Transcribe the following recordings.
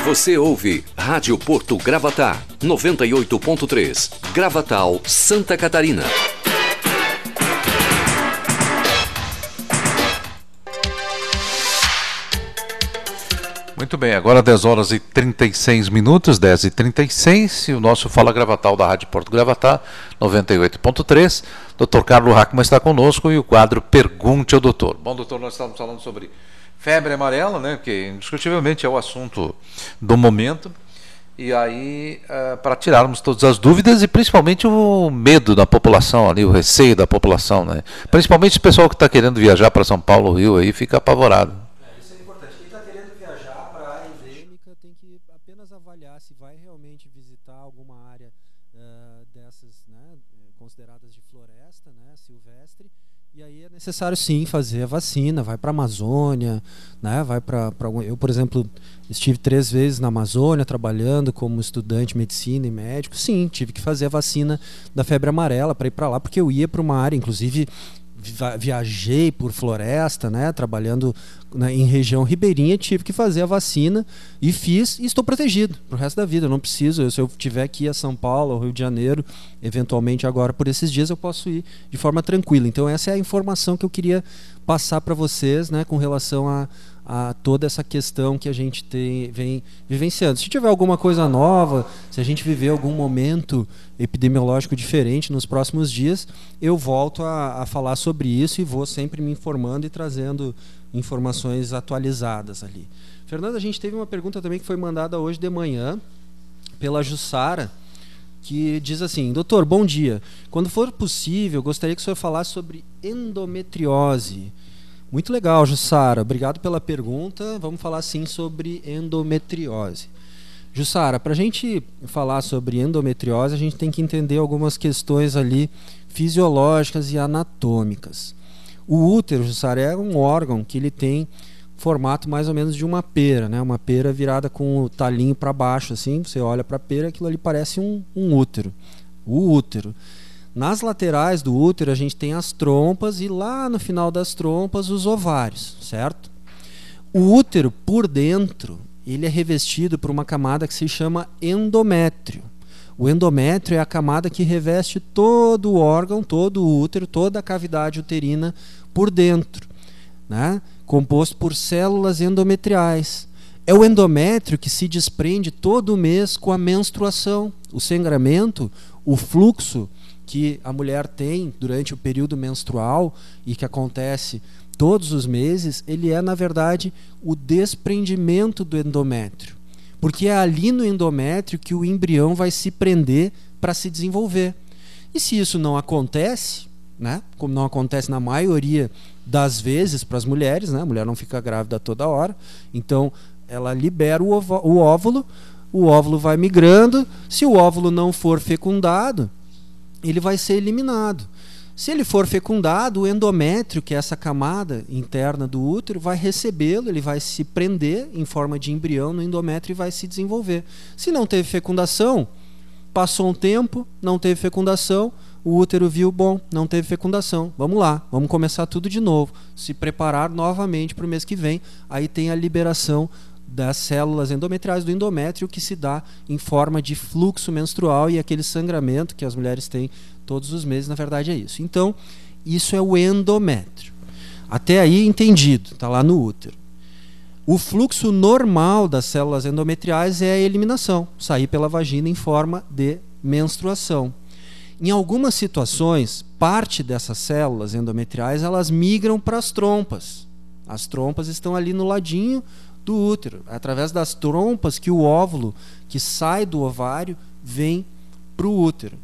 Você ouve Rádio Porto Gravatá, 98.3, Gravatal, Santa Catarina. Muito bem, agora 10 horas e 36 minutos, 10 e 36, e o nosso Fala Gravatal da Rádio Porto Gravatá, 98.3. Dr. Carlos Hackman está conosco e o quadro Pergunte ao Doutor. Bom, doutor, nós estávamos falando sobre febre amarela, né, que indiscutivelmente é o assunto do momento. E aí, para tirarmos todas as dúvidas e principalmente o medo da população ali, o receio da população, né? Principalmente o pessoal que está querendo viajar para São Paulo, Rio, aí fica apavorado. Isso é importante. Quem está querendo viajar para a área endêmica tem que apenas avaliar se vai realmente visitar alguma área dessas, né, consideradas de floresta, né, silvestre. E aí é necessário sim fazer a vacina, vai para a Amazônia, né, vai para eu, por exemplo, estive 3 vezes na Amazônia trabalhando como estudante de medicina e médico. Sim, tive que fazer a vacina da febre amarela para ir para lá, porque eu ia para uma área, inclusive viajei por floresta, né, trabalhando em região ribeirinha, tive que fazer a vacina e fiz, e estou protegido pro resto da vida. Eu não preciso, se eu tiver que ir a São Paulo ou Rio de Janeiro, eventualmente agora por esses dias, eu posso ir de forma tranquila. Então essa é a informação que eu queria passar para vocês, né, com relação a toda essa questão que a gente vem vivenciando. Se tiver alguma coisa nova, se a gente viver algum momento epidemiológico diferente nos próximos dias, eu volto a falar sobre isso e vou sempre me informando e trazendo informações atualizadas ali. Fernanda, a gente teve uma pergunta também que foi mandada hoje de manhã pela Jussara, que diz assim: doutor, bom dia. Quando for possível, gostaria que o senhor falasse sobre endometriose. Muito legal, Jussara. Obrigado pela pergunta. Vamos falar sim sobre endometriose. Jussara, para a gente falar sobre endometriose, a gente tem que entender algumas questões ali fisiológicas e anatômicas. O útero, Jussara, é um órgão que ele tem formato mais ou menos de uma pera, né? Uma pera virada com o talinho para baixo, assim. Você olha para a pera, aquilo ali parece um útero. O útero. Nas laterais do útero a gente tem as trompas e lá no final das trompas os ovários, certo? O útero por dentro, ele é revestido por uma camada que se chama endométrio. O endométrio é a camada que reveste todo o órgão, todo o útero, toda a cavidade uterina por dentro, né? Composto por células endometriais. É o endométrio que se desprende todo mês com a menstruação. O sangramento, o fluxo que a mulher tem durante o período menstrual e que acontece todos os meses, ele é, na verdade, o desprendimento do endométrio. Porque é ali no endométrio que o embrião vai se prender para se desenvolver. E se isso não acontece, né, como não acontece na maioria das vezes para as mulheres, né, a mulher não fica grávida toda hora, então ela libera o óvulo vai migrando, se o óvulo não for fecundado, ele vai ser eliminado. Se ele for fecundado, o endométrio, que é essa camada interna do útero, vai recebê-lo, ele vai se prender em forma de embrião no endométrio e vai se desenvolver. Se não teve fecundação, passou um tempo, não teve fecundação, o útero viu, bom, não teve fecundação, vamos lá, vamos começar tudo de novo, se preparar novamente para o mês que vem. Aí tem a liberação das células endometriais do endométrio, que se dá em forma de fluxo menstrual e aquele sangramento que as mulheres têm todos os meses, na verdade é isso. Então, isso é o endométrio. Até aí entendido, está lá no útero. O fluxo normal das células endometriais é a eliminação, sair pela vagina em forma de menstruação. Em algumas situações, parte dessas células endometriais, elas migram para as trompas. As trompas estão ali no ladinho do útero. É através das trompas que o óvulo que sai do ovário vem para o útero.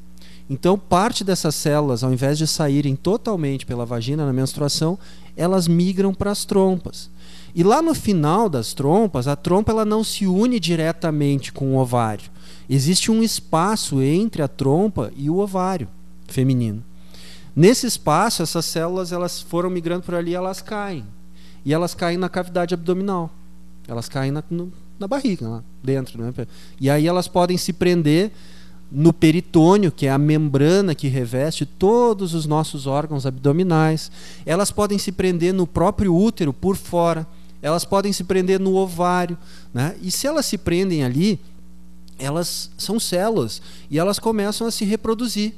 Então, parte dessas células, ao invés de saírem totalmente pela vagina na menstruação, elas migram para as trompas. E lá no final das trompas, a trompa ela não se une diretamente com o ovário. Existe um espaço entre a trompa e o ovário feminino. Nesse espaço, essas células elas foram migrando por ali e elas caem. E elas caem na cavidade abdominal. Elas caem na barriga, lá dentro, né? E aí elas podem se prender no peritônio, que é a membrana que reveste todos os nossos órgãos abdominais. Elas podem se prender no próprio útero por fora. elas podem se prender no ovário, né? E se elas se prendem ali, elas são células e elas começam a se reproduzir,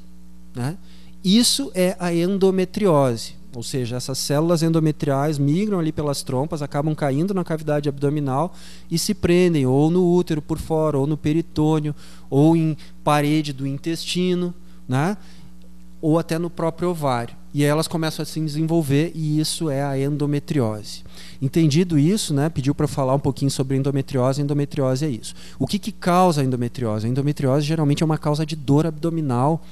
né? Isso é a endometriose, ou seja, essas células endometriais migram ali pelas trompas, acabam caindo na cavidade abdominal e se prendem ou no útero por fora, ou no peritônio, ou em parede do intestino, né? Ou até no próprio ovário. E aí elas começam a se desenvolver e isso é a endometriose. Entendido isso, né, pediu para falar um pouquinho sobre endometriose. Endometriose é isso. O que causa a endometriose? A endometriose geralmente é uma causa de dor abdominal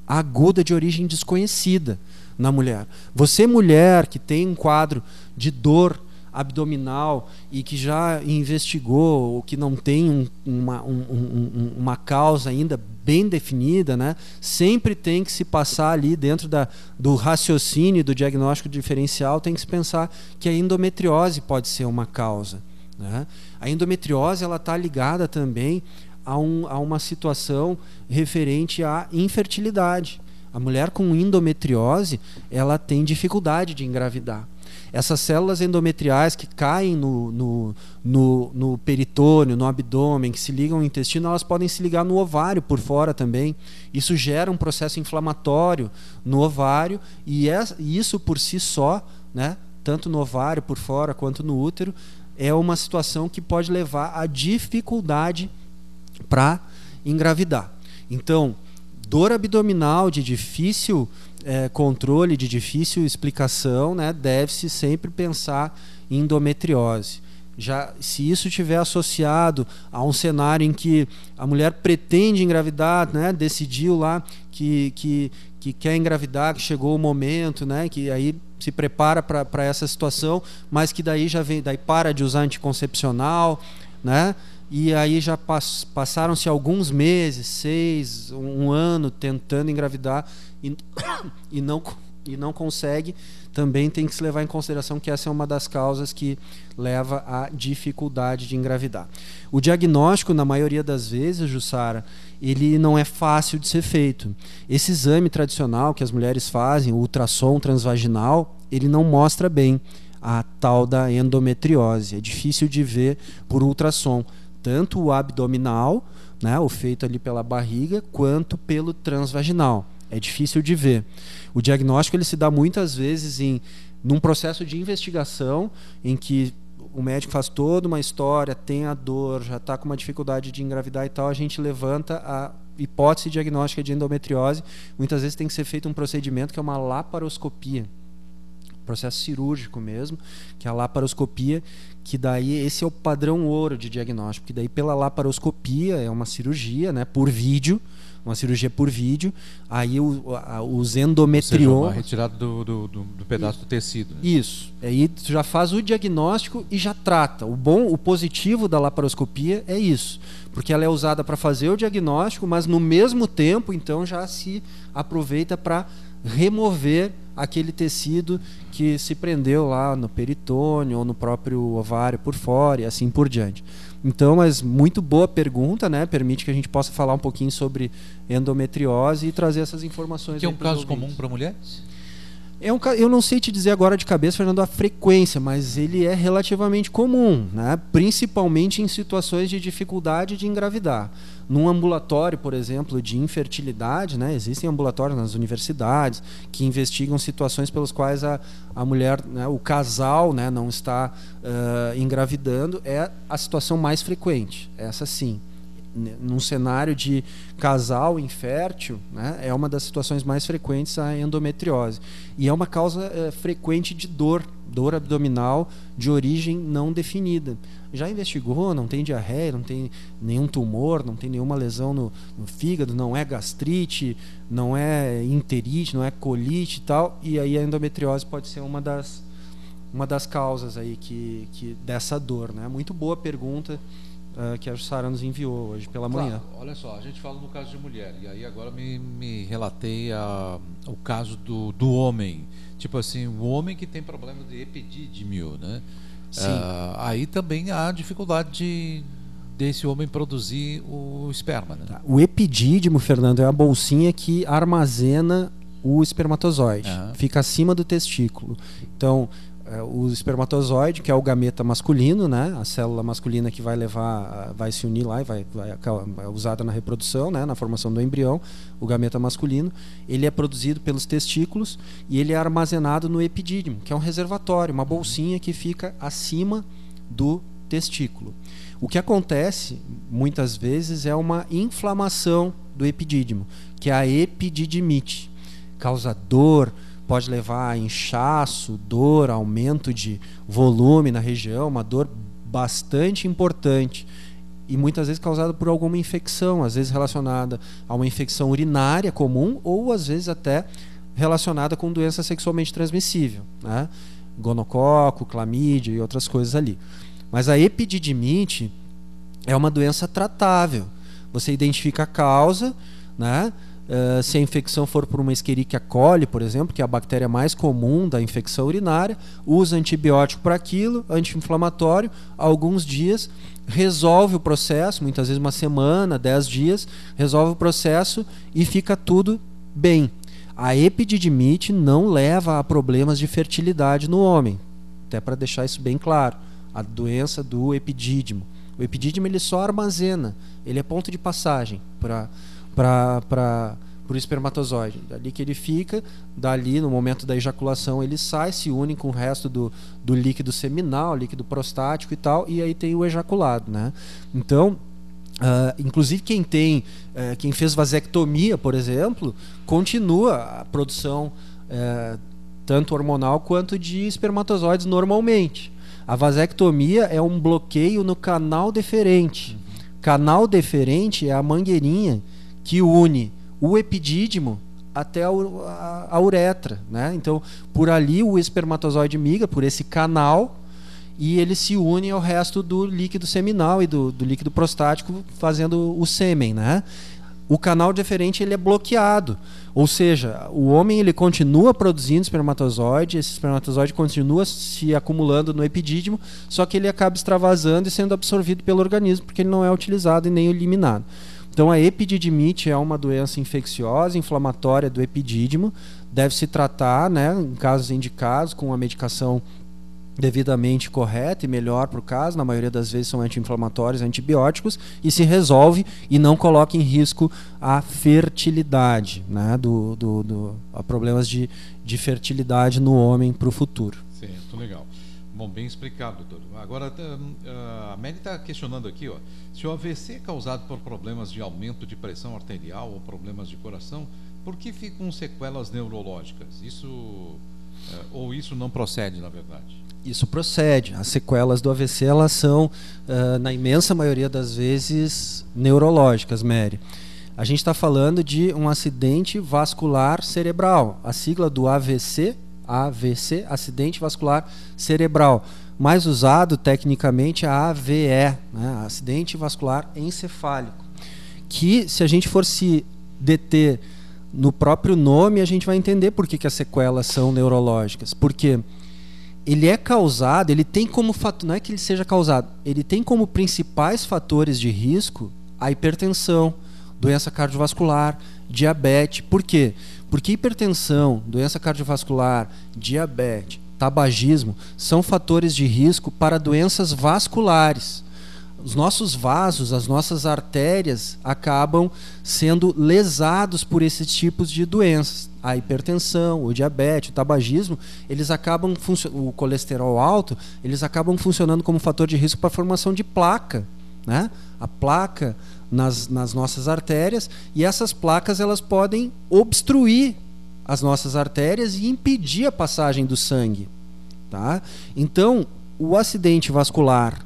aguda de origem desconhecida na mulher. Você, mulher, que tem um quadro de dor abdominal e que já investigou ou que não tem uma causa ainda bem definida, né, sempre tem que se passar ali dentro do raciocínio do diagnóstico diferencial, tem que se pensar que a endometriose pode ser uma causa, né? A endometriose ela está ligada também a uma situação referente à infertilidade. A mulher com endometriose ela tem dificuldade de engravidar. Essas células endometriais que caem no peritônio, no abdômen, que se ligam ao intestino, elas podem se ligar no ovário por fora também. Isso gera um processo inflamatório no ovário e isso por si só, né, tanto no ovário por fora quanto no útero, é uma situação que pode levar a dificuldade para engravidar. Então, dor abdominal de difícil controle, de difícil explicação, né, deve-se sempre pensar em endometriose. Já se isso estiver associado a um cenário em que a mulher pretende engravidar, né, decidiu lá que quer engravidar, que chegou o momento, né, que aí se prepara para essa situação, mas que daí para de usar anticoncepcional, né? E aí já passaram-se alguns meses, 6, um ano tentando engravidar e não consegue. Também tem que se levar em consideração que essa é uma das causas que leva à dificuldade de engravidar. O diagnóstico, na maioria das vezes, Jussara, ele não é fácil de ser feito. Esse exame tradicional que as mulheres fazem, o ultrassom transvaginal, ele não mostra bem a tal da endometriose. É difícil de ver por ultrassom. Tanto o abdominal, né, o feito ali pela barriga, quanto pelo transvaginal. É difícil de ver. O diagnóstico ele se dá muitas vezes num processo de investigação em que o médico faz toda uma história, tem a dor, já está com uma dificuldade de engravidar e tal, a gente levanta a hipótese diagnóstica de endometriose. Muitas vezes tem que ser feito um procedimento que é uma laparoscopia, processo cirúrgico mesmo, que é a laparoscopia, que daí esse é o padrão ouro de diagnóstico, que daí pela laparoscopia é uma cirurgia, né, por vídeo, uma cirurgia por vídeo, aí os endometriomas... Uma retirada do pedaço do tecido. Né? Isso, aí tu já faz o diagnóstico e já trata. O positivo da laparoscopia é isso, porque ela é usada para fazer o diagnóstico, mas no mesmo tempo, então, já se aproveita para remover aquele tecido que se prendeu lá no peritônio ou no próprio ovário por fora e assim por diante. Então, mas muito boa pergunta, né? Permite que a gente possa falar um pouquinho sobre endometriose e trazer essas informações. Que é um caso comum para mulheres? Eu não sei te dizer agora de cabeça, Fernando, a frequência, mas ele é relativamente comum, né? Principalmente em situações de dificuldade de engravidar. Num ambulatório, por exemplo, de infertilidade, né? Existem ambulatórios nas universidades que investigam situações pelas quais a mulher, né, o casal, né, não está engravidando. É a situação mais frequente, essa sim. Num cenário de casal infértil, né, é uma das situações mais frequentes a endometriose. E é uma causa frequente de dor abdominal de origem não definida. Já investigou, não tem diarreia, não tem nenhum tumor, não tem nenhuma lesão no fígado, não é gastrite, não é enterite, não é colite e tal. E aí a endometriose pode ser uma das causas aí que dessa dor, né? Muito boa pergunta que a Jussara nos enviou hoje pela manhã. Olha só, a gente fala no caso de mulher, e aí agora me relatei o caso do homem. Tipo assim, o homem que tem problema de epidídimo, né? Sim. Aí também há dificuldade desse homem produzir o esperma, né? O epidídimo, Fernando, é a bolsinha que armazena o espermatozoide. Fica acima do testículo. Então, o espermatozoide, que é o gameta masculino, né? A célula masculina que vai se unir lá e vai usada na reprodução, né? Na formação do embrião, o gameta masculino, ele é produzido pelos testículos e ele é armazenado no epidídimo, que é um reservatório, uma bolsinha que fica acima do testículo. O que acontece muitas vezes é uma inflamação do epidídimo, que é a epididimite, causa dor, pode levar a inchaço, dor, aumento de volume na região, uma dor bastante importante e muitas vezes causada por alguma infecção, às vezes relacionada a uma infecção urinária comum ou às vezes até relacionada com doença sexualmente transmissível, né? Gonococo, clamídia e outras coisas ali. Mas a epididimite é uma doença tratável. Você identifica a causa, né? Se a infecção for por uma Escherichia coli, por exemplo, que é a bactéria mais comum da infecção urinária, usa antibiótico para aquilo, anti-inflamatório, alguns dias, resolve o processo, muitas vezes uma semana, 10 dias, resolve o processo e fica tudo bem. A epididimite não leva a problemas de fertilidade no homem, até para deixar isso bem claro, a doença do epidídimo. O epidídimo ele só armazena, ele é ponto de passagem para o espermatozoide. Dali que ele fica, dali no momento da ejaculação ele sai, se une com o resto do líquido seminal, líquido prostático e tal, e aí tem o ejaculado, né? Então, inclusive quem fez vasectomia, por exemplo, continua a produção tanto hormonal quanto de espermatozoides normalmente. A vasectomia é um bloqueio no canal deferente. Canal deferente é a mangueirinha que une o epidídimo até a uretra, né? Então, por ali o espermatozoide migra por esse canal e ele se une ao resto do líquido seminal e do líquido prostático, fazendo o sêmen, né? O canal deferente ele é bloqueado, ou seja, o homem ele continua produzindo espermatozoide, esse espermatozoide continua se acumulando no epidídimo, só que ele acaba extravasando e sendo absorvido pelo organismo, porque ele não é utilizado e nem eliminado. Então a epididimite é uma doença infecciosa, inflamatória do epidídimo, deve se tratar, né, em casos indicados, com a medicação devidamente correta e melhor para o caso, na maioria das vezes são anti-inflamatórios, antibióticos, e se resolve e não coloca em risco a fertilidade, né, a problemas de fertilidade no homem para o futuro. Certo, legal. Bom, bem explicado, doutor. Agora, a Mary está questionando aqui, ó, se o AVC é causado por problemas de aumento de pressão arterial ou problemas de coração, por que ficam sequelas neurológicas? Ou isso não procede, na verdade? Isso procede. As sequelas do AVC elas são, na imensa maioria das vezes, neurológicas, Mary. A gente está falando de um acidente vascular cerebral. A sigla do AVC, acidente vascular cerebral. Mais usado tecnicamente é a AVE, né? Acidente vascular encefálico. Que, se a gente for se deter no próprio nome, a gente vai entender por que as sequelas são neurológicas. Porque ele é causado, ele tem como fator, não é que ele seja causado, ele tem como principais fatores de risco a hipertensão, doença cardiovascular, diabetes. Por quê? Porque hipertensão, doença cardiovascular, diabetes, tabagismo são fatores de risco para doenças vasculares. Os nossos vasos, as nossas artérias acabam sendo lesados por esses tipos de doenças. A hipertensão, o diabetes, o tabagismo, eles acabam o colesterol alto, eles acabam funcionando como fator de risco para a formação de placa, né? A placa nas nossas artérias, e essas placas elas podem obstruir as nossas artérias e impedir a passagem do sangue, tá? Então, o acidente vascular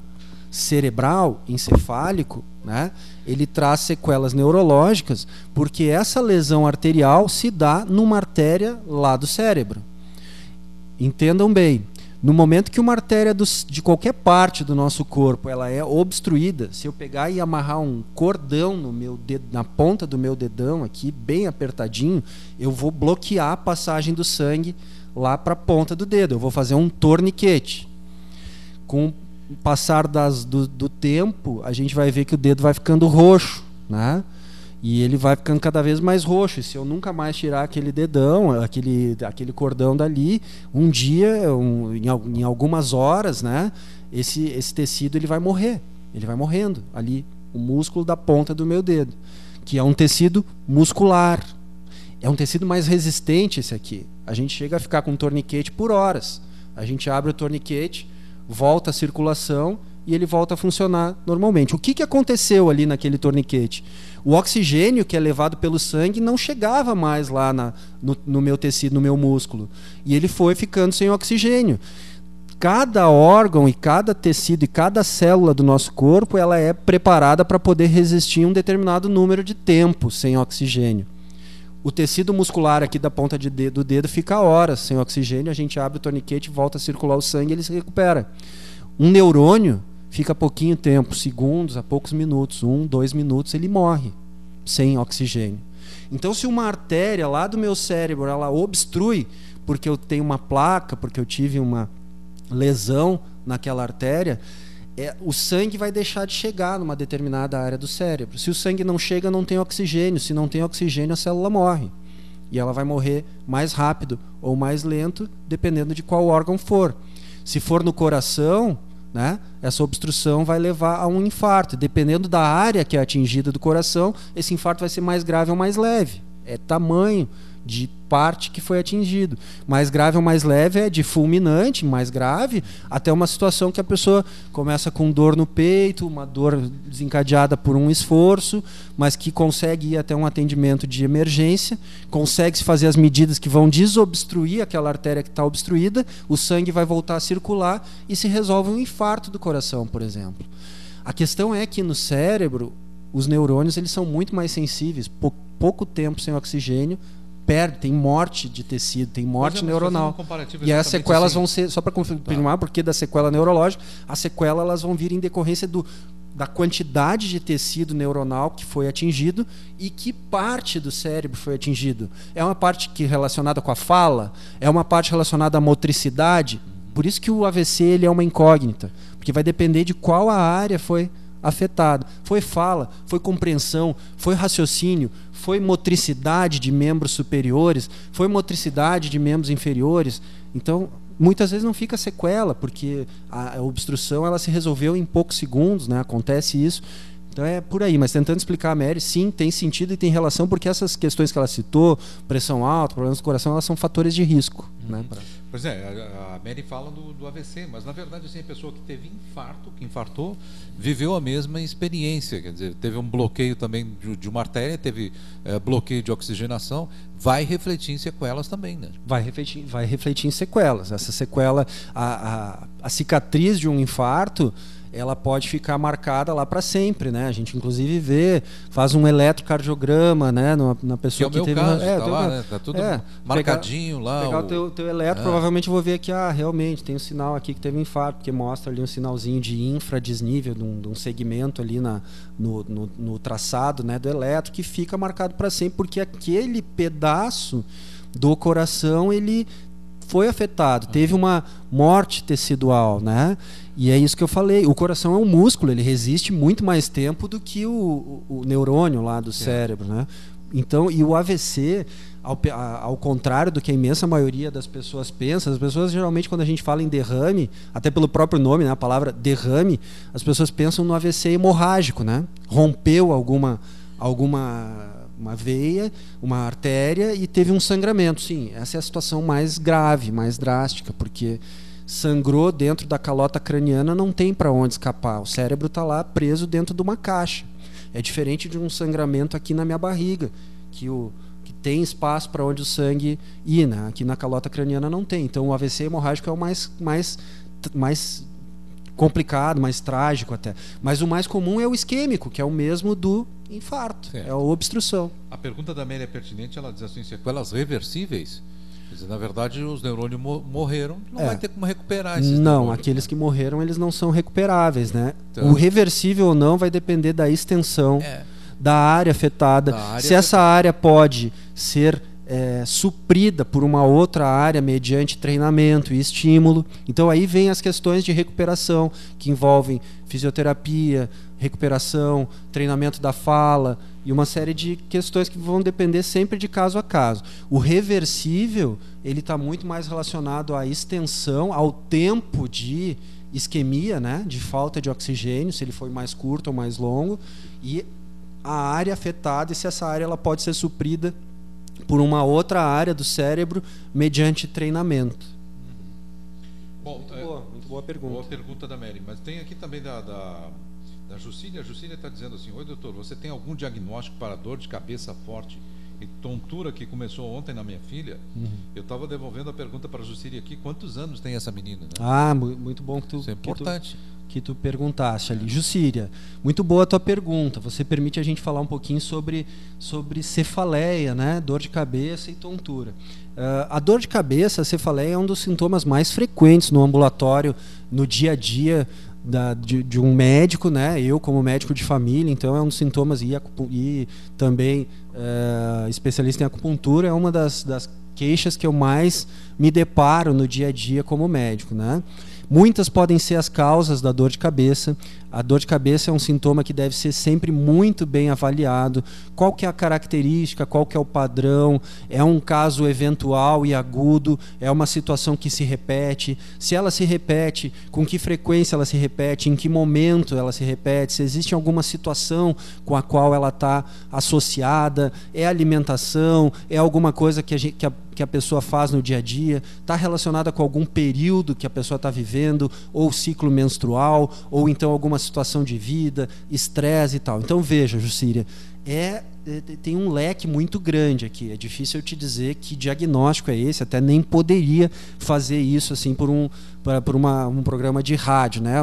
cerebral, encefálico, né, ele traz sequelas neurológicas porque essa lesão arterial se dá numa artéria lá do cérebro. Entendam bem, no momento que uma artéria de qualquer parte do nosso corpo ela é obstruída, se eu pegar e amarrar um cordão no meu dedo, na ponta do meu dedão aqui, bem apertadinho, eu vou bloquear a passagem do sangue lá para a ponta do dedo, eu vou fazer um torniquete. Com o passar do tempo, a gente vai ver que o dedo vai ficando roxo, né? E ele vai ficando cada vez mais roxo. E se eu nunca mais tirar aquele dedão, aquele cordão dali, um dia, em algumas horas, né, esse tecido ele vai morrer. Ele vai morrendo ali, o músculo da ponta do meu dedo, que é um tecido muscular. É um tecido mais resistente esse aqui. A gente chega a ficar com um torniquete por horas. A gente abre o torniquete, volta a circulação e ele volta a funcionar normalmente. O que aconteceu ali naquele torniquete? O oxigênio que é levado pelo sangue não chegava mais lá no meu tecido, no meu músculo. E ele foi ficando sem oxigênio. Cada órgão e cada tecido e cada célula do nosso corpo, ela é preparada para poder resistir um determinado número de tempo sem oxigênio. O tecido muscular aqui da ponta do dedo fica horas sem oxigênio, a gente abre o torniquete, volta a circular o sangue e ele se recupera. Um neurônio fica pouquinho tempo, segundos a poucos minutos, 1, 2 minutos, ele morre sem oxigênio. Então, se uma artéria lá do meu cérebro ela obstrui, porque eu tenho uma placa, porque eu tive uma lesão naquela artéria, o sangue vai deixar de chegar numa determinada área do cérebro. Se o sangue não chega, não tem oxigênio. Se não tem oxigênio, a célula morre. E ela vai morrer mais rápido ou mais lento, dependendo de qual órgão for. Se for no coração, né, essa obstrução vai levar a um infarto. Dependendo da área que é atingida do coração, esse infarto vai ser mais grave ou mais leve. É tamanho de parte que foi atingido. Mais grave ou mais leve é de fulminante, mais grave, até uma situação que a pessoa começa com dor no peito, uma dor desencadeada por um esforço, mas que consegue ir até um atendimento de emergência, consegue-se fazer as medidas que vão desobstruir aquela artéria que está obstruída, o sangue vai voltar a circular e se resolve um infarto do coração, por exemplo. A questão é que no cérebro, os neurônios eles são muito mais sensíveis, pouco tempo sem oxigênio, tem morte de tecido, tem morte neuronal. E as sequelas vão ser, só para confirmar, porque da sequela neurológica, as sequelas elas vão vir em decorrência da quantidade de tecido neuronal que foi atingido e que parte do cérebro foi atingido. É uma parte que relacionada com a fala, é uma parte relacionada à motricidade. Por isso que o AVC ele é uma incógnita, porque vai depender de qual a área foi afetada. Foi fala, foi compreensão, foi raciocínio, foi motricidade de membros superiores, foi motricidade de membros inferiores. Então, muitas vezes não fica sequela, porque a obstrução ela se resolveu em poucos segundos, né? Acontece isso. Então é por aí, mas tentando explicar a Mary, sim, tem sentido e tem relação, porque essas questões que ela citou, pressão alta, problemas do coração, elas são fatores de risco. Né? Pois é, a Mary fala do AVC, mas na verdade assim, a pessoa que teve infarto, que infartou, viveu a mesma experiência, quer dizer, teve um bloqueio também de uma artéria, teve bloqueio de oxigenação, vai refletir em sequelas também, né? Vai refletir em sequelas. Essa sequela, a cicatriz de um infarto, ela pode ficar marcada lá para sempre, né? A gente inclusive faz um eletrocardiograma, né, na pessoa que teve... Caso, tá lá, né? Tá tudo marcadinho lá. Pegar o teu eletro, provavelmente eu vou ver que realmente tem um sinal aqui que teve um infarto, porque mostra ali um sinalzinho de infradesnível, de um segmento ali no traçado, né, do eletro, que fica marcado para sempre, porque aquele pedaço do coração, ele foi afetado, teve uma morte tecidual, né? E é isso que eu falei, o coração é um músculo, ele resiste muito mais tempo do que o neurônio lá do cérebro, né? Então, e o AVC, ao contrário do que a imensa maioria das pessoas pensa, as pessoas geralmente quando a gente fala em derrame, até pelo próprio nome, né, a palavra derrame, as pessoas pensam no AVC hemorrágico, né? Rompeu alguma uma veia, uma artéria e teve um sangramento. Sim, essa é a situação mais grave, mais drástica, porque sangrou dentro da calota craniana, não tem para onde escapar. O cérebro está lá preso dentro de uma caixa. É diferente de um sangramento aqui na minha barriga, que tem espaço para onde o sangue ir, né? Aqui na calota craniana não tem. Então o AVC hemorrágico é o mais complicado, mais trágico até. Mas o mais comum é o isquêmico, que é o mesmo do infarto, é a obstrução. A pergunta da Amélia é pertinente, ela diz assim, sequelas reversíveis? Quer dizer, na verdade, os neurônios morreram, não vai ter como recuperar esses neurônios. Não, aqueles que morreram, eles não são recuperáveis, né? Então, o reversível ou não vai depender da extensão da área afetada. Se essa área pode ser suprida por uma outra área mediante treinamento e estímulo. Então aí vem as questões de recuperação, que envolvem fisioterapia, recuperação, treinamento da fala, e uma série de questões que vão depender sempre de caso a caso. O reversível, ele está muito mais relacionado à extensão, ao tempo de isquemia, né, de falta de oxigênio, se ele foi mais curto ou mais longo, e a área afetada, e se essa área ela pode ser suprida por uma outra área do cérebro mediante treinamento. Bom, muito boa pergunta. Boa pergunta da Mary, mas tem aqui também da Jucília. A Jucília está dizendo assim: oi, doutor, você tem algum diagnóstico para dor de cabeça forte e tontura que começou ontem na minha filha? Eu estava devolvendo a pergunta para a Jucília aqui: quantos anos tem essa menina? Né? Muito bom que tu... Isso é importante. Que tu perguntaste ali. Jucília, muito boa a tua pergunta. Você permite a gente falar um pouquinho sobre cefaleia, né? Dor de cabeça e tontura. A dor de cabeça, a cefaleia, é um dos sintomas mais frequentes no ambulatório, no dia a dia de um médico, né? Eu como médico de família, então é um dos sintomas, e também especialista em acupuntura, é uma das queixas que eu mais me deparo no dia a dia como médico, né? Muitas podem ser as causas da dor de cabeça. A dor de cabeça é um sintoma que deve ser sempre muito bem avaliado. Qual que é a característica, qual que é o padrão? É um caso eventual e agudo? É uma situação que se repete? Se ela se repete, com que frequência ela se repete? Em que momento ela se repete? Se existe alguma situação com a qual ela está associada? É alimentação? É alguma coisa que a pessoa faz no dia a dia? Está relacionada com algum período que a pessoa está vivendo? Ou ciclo menstrual? Ou então alguma situação de vida, estresse e tal. Então veja, Jucília, tem um leque muito grande aqui. É difícil eu te dizer que diagnóstico é esse, até nem poderia fazer isso assim por um programa de rádio, né?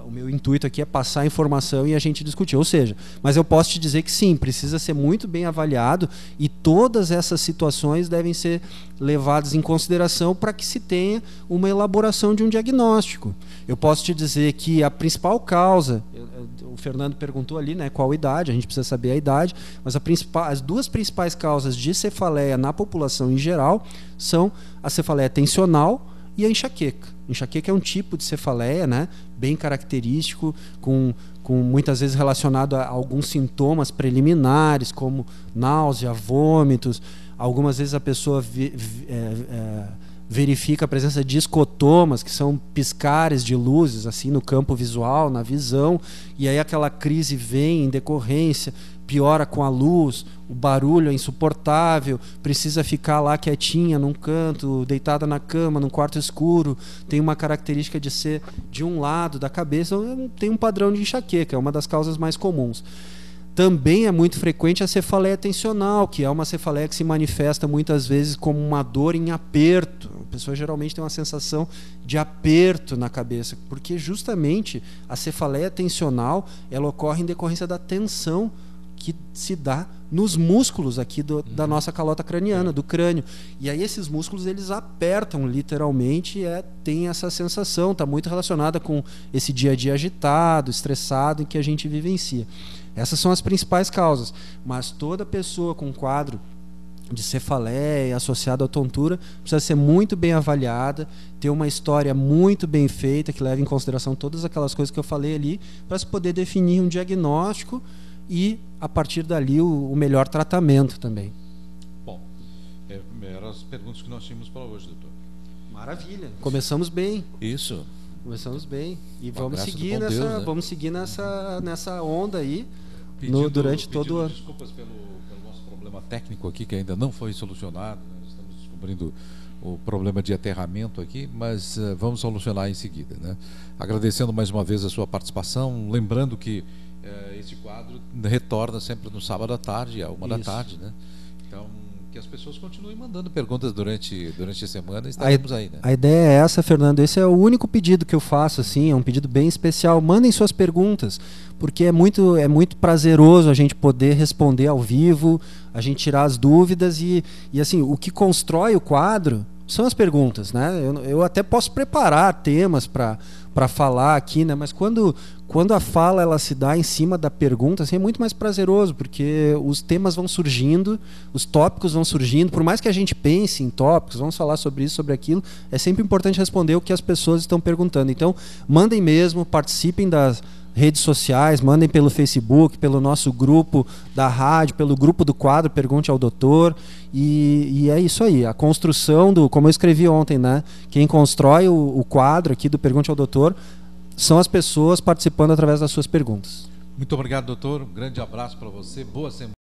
O meu intuito aqui é passar a informação e a gente discutir. Ou seja, mas eu posso te dizer que sim, precisa ser muito bem avaliado, e todas essas situações devem ser levadas em consideração para que se tenha uma elaboração de um diagnóstico. Eu posso te dizer que a principal causa, o Fernando perguntou ali, né, qual idade, a gente precisa saber a idade, mas as duas principais causas de cefaleia na população em geral são a cefaleia tensional e a enxaqueca. Enxaqueca é um tipo de cefaleia, né, bem característico, com muitas vezes relacionado a alguns sintomas preliminares, como náusea, vômitos. Algumas vezes a pessoa verifica a presença de escotomas, que são piscares de luzes assim no campo visual, na visão, e aí aquela crise vem em decorrência, piora com a luz, o barulho é insuportável, precisa ficar lá quietinha num canto, deitada na cama, num quarto escuro, tem uma característica de ser de um lado da cabeça, tem um padrão de enxaqueca, é uma das causas mais comuns. Também é muito frequente a cefaleia tensional, que é uma cefaleia que se manifesta muitas vezes como uma dor em aperto. A pessoa geralmente tem uma sensação de aperto na cabeça, porque justamente a cefaleia tensional ela ocorre em decorrência da tensão que se dá nos músculos aqui da nossa calota craniana, do crânio. E aí esses músculos eles apertam literalmente, e tem essa sensação, está muito relacionada com esse dia a dia agitado, estressado em que a gente vivencia. Essas são as principais causas, mas toda pessoa com quadro de cefaleia associado à tontura precisa ser muito bem avaliada, ter uma história muito bem feita, que leve em consideração todas aquelas coisas que eu falei ali, para se poder definir um diagnóstico e, a partir dali, o melhor tratamento também. Bom, eram as perguntas que nós tínhamos para hoje, doutor. Maravilha. Começamos bem. Isso. Começamos bem. E vamos seguir nessa onda aí durante todo o ano. Desculpas pelo nosso problema técnico aqui, que ainda não foi solucionado. Nós estamos descobrindo o problema de aterramento aqui, mas vamos solucionar em seguida, né? Agradecendo mais uma vez a sua participação, lembrando que esse quadro retorna sempre no sábado à tarde, à 1h da tarde, né? Então, que as pessoas continuem mandando perguntas durante a semana, estaremos aí, né? A ideia é essa, Fernando. Esse é o único pedido que eu faço, assim, é um pedido bem especial. Mandem suas perguntas, porque é muito prazeroso a gente poder responder ao vivo, a gente tirar as dúvidas e assim, o que constrói o quadro são as perguntas, né? Eu até posso preparar temas para falar aqui, né? Mas quando a fala ela se dá em cima da pergunta, assim, é muito mais prazeroso, porque os temas vão surgindo, os tópicos vão surgindo. Por mais que a gente pense em tópicos, vamos falar sobre isso, sobre aquilo, é sempre importante responder o que as pessoas estão perguntando. Então, mandem mesmo, participem redes sociais, mandem pelo Facebook, pelo nosso grupo da rádio, pelo grupo do quadro Pergunte ao Doutor. E é isso aí, a construção do, como eu escrevi ontem, né? Quem constrói o quadro aqui do Pergunte ao Doutor são as pessoas participando através das suas perguntas. Muito obrigado, doutor. Um grande abraço para você. Boa semana.